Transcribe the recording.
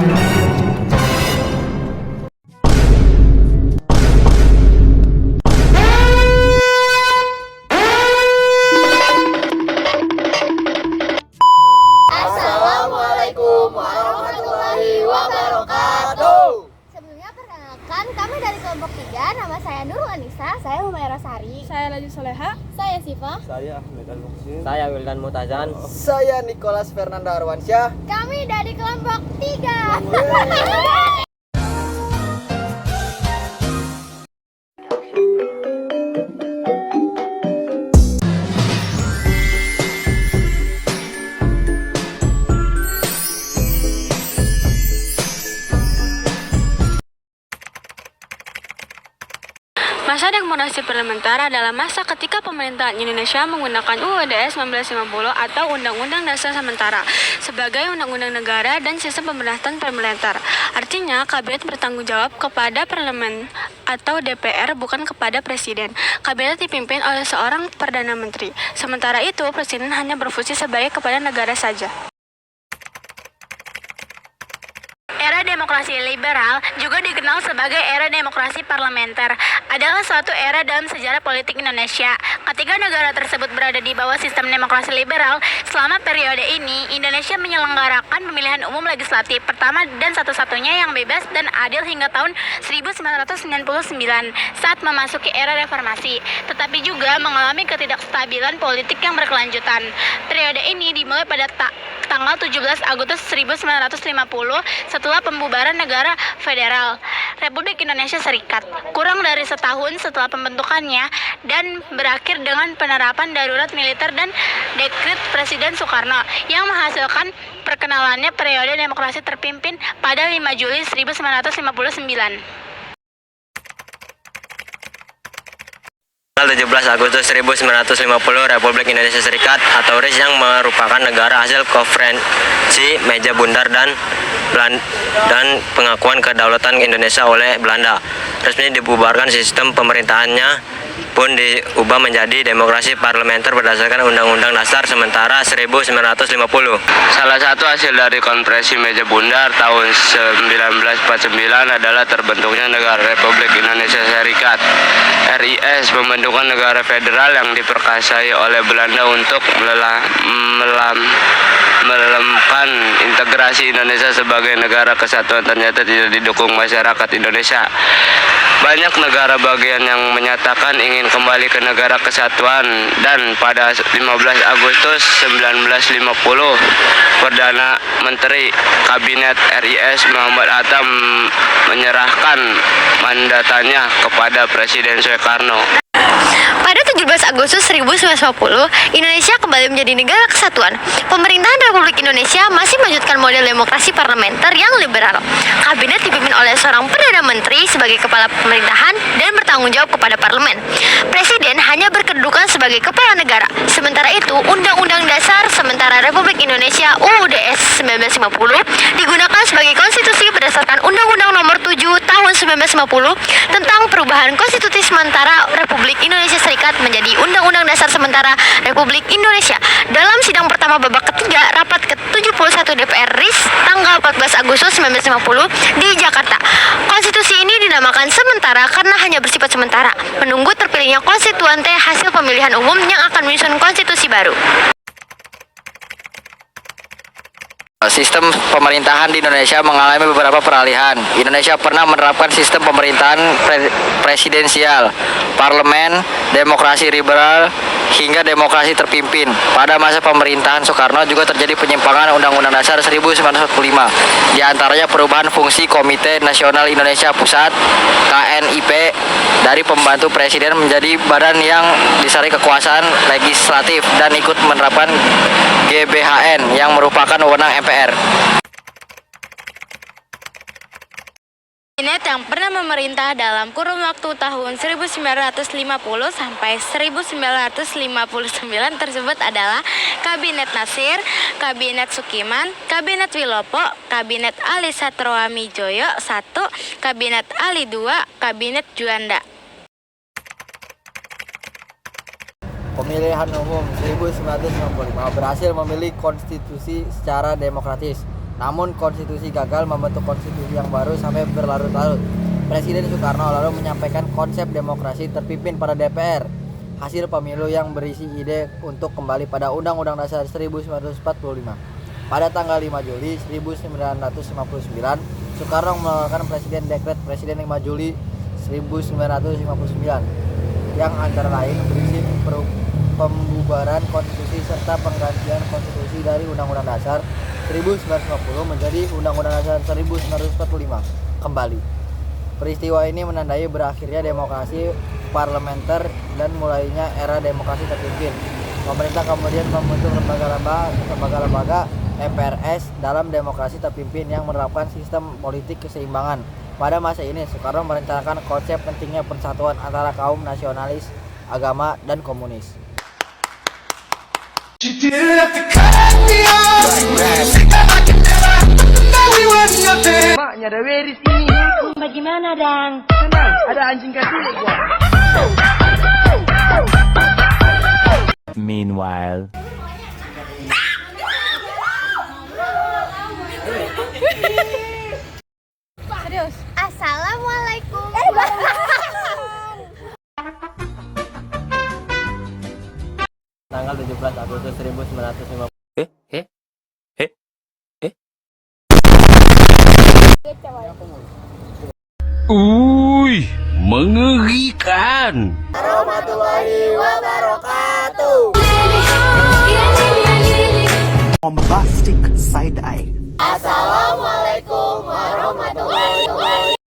Assalamualaikum warahmatullahi wabarakatuh. Sebelumnya perkenalkan, kami dari kelompok 3. Nama saya Nurul Anissa. Saya Humaira Sari. Saya Laju Soleha. Saya Siva. Saya Ahmed Al-Muhsin. Saya Wildan Mutazan. Saya Nicholas Fernanda Arwansyah. Kami dari kelompok 3. Masa demokrasi parlementer adalah masa ketika pemerintahan Indonesia menggunakan UUD 1950 atau Undang-Undang Dasar Sementara sebagai undang-undang negara dan sistem pemerintahan parlementer. Artinya, kabinet bertanggung jawab kepada parlemen atau DPR, bukan kepada presiden. Kabinet dipimpin oleh seorang perdana menteri. Sementara itu, presiden hanya berfungsi sebagai kepala negara saja. Era demokrasi liberal, juga dikenal sebagai era demokrasi parlementer, adalah suatu era dalam sejarah politik Indonesia. Ketika negara tersebut berada di bawah sistem demokrasi liberal, selama periode ini, Indonesia menyelenggarakan pemilihan umum legislatif pertama dan satu-satunya yang bebas dan adil hingga tahun 1999 saat memasuki era reformasi, tetapi juga mengalami ketidakstabilan politik yang berkelanjutan. Periode ini dimulai pada tanggal 17 Agustus 1950 setelah pembubaran negara federal Republik Indonesia Serikat, kurang dari setahun setelah pembentukannya, dan berakhir dengan penerapan darurat militer dan dekret Presiden Soekarno yang menghasilkan perkenalannya periode demokrasi terpimpin pada 5 Juli 1959. 17 Agustus 1950 Republik Indonesia Serikat atau RIS yang merupakan negara hasil konferensi meja bundar dan pengakuan kedaulatan Indonesia oleh Belanda. Resmi dibubarkan, sistem pemerintahannya pun diubah menjadi demokrasi parlementer berdasarkan Undang-Undang Dasar Sementara 1950. Salah satu hasil dari konferensi meja bundar tahun 1949 adalah terbentuknya negara Republik Indonesia Serikat RIS, pembentukan negara federal yang diperkasai oleh Belanda untuk melemahkan integrasi Indonesia sebagai negara kesatuan ternyata tidak didukung masyarakat Indonesia. Banyak negara bagian yang menyatakan ingin kembali ke negara kesatuan, dan pada 15 Agustus 1950 Perdana Menteri Kabinet RIS Muhammad Hatta menyerahkan mandatanya kepada Presiden Soekarno. Pada 17 Agustus 1950, Indonesia kembali menjadi negara kesatuan. Pemerintahan Republik Indonesia masih melanjutkan model demokrasi parlementer yang liberal. Kabinet dipimpin oleh seorang Perdana Menteri sebagai kepala pemerintahan dan bertanggung jawab kepada parlemen. Presiden hanya berkedudukan sebagai kepala negara. Sementara itu, Undang-Undang Dasar Sementara Republik Indonesia UUD 1950 digunakan sebagai konstitusi berdasarkan Undang-Undang Nomor 7 Tahun 1950 tentang perubahan konstitusi sementara Republik Indonesia Serikat menjadi Undang-Undang Dasar Sementara Republik Indonesia. Dalam sidang pertama babak ketiga rapat ke-71 DPR RIS tanggal 14 Agustus 1950 di Jakarta, konstitusi ini dinamakan sementara karena hanya bersifat sementara, menunggu terpilihnya konstituante hasil pemilihan umum yang akan menyusun konstitusi baru. Sistem pemerintahan di Indonesia mengalami beberapa peralihan. Indonesia pernah menerapkan sistem pemerintahan presidensial, parlemen, demokrasi liberal, hingga demokrasi terpimpin. Pada masa pemerintahan Soekarno juga terjadi penyimpangan Undang-Undang Dasar 1945. Di antaranya perubahan fungsi Komite Nasional Indonesia Pusat (KNIP) dari pembantu presiden menjadi badan yang disaring kekuasaan legislatif dan ikut menerapkan GBHN yang merupakan wewenang MPR. Kabinet yang pernah memerintah dalam kurun waktu tahun 1950 sampai 1959 tersebut adalah Kabinet Nasir, Kabinet Sukiman, Kabinet Wilopo, Kabinet Ali Satroamijoyo I, Kabinet Ali II, Kabinet Juanda. Pemilihan umum 1995 berhasil memilih konstitusi secara demokratis. Namun konstitusi gagal membentuk konstitusi yang baru sampai berlarut-larut. Presiden Soekarno lalu menyampaikan konsep demokrasi terpimpin pada DPR, hasil pemilu yang berisi ide untuk kembali pada Undang-Undang Dasar 1945. Pada tanggal 5 Juli 1959, Soekarno mengeluarkan Dekret Presiden 5 Juli 1959 yang antara lain berisi pembubaran konstitusi serta penggantian konstitusi dari Undang-Undang Dasar 1950 menjadi Undang-Undang Dasar 1945 kembali. Peristiwa ini menandai berakhirnya demokrasi parlementer dan mulainya era demokrasi terpimpin. Pemerintah kemudian membentuk lembaga-lembaga MPRS dalam demokrasi terpimpin yang menerapkan sistem politik keseimbangan. Pada masa ini, Soekarno merencanakan konsep pentingnya persatuan antara kaum nasionalis, agama, dan komunis. Bagaimana, Dang? Ada anjing kecil gua. Meanwhile. Serius? Assalamualaikum. Tanggal 17 Agustus 1950. Uy, mengerikan. Warahmatullahi wabarakatuh. Bombastic side eye. Assalamualaikum warahmatullahi wabarakatuh.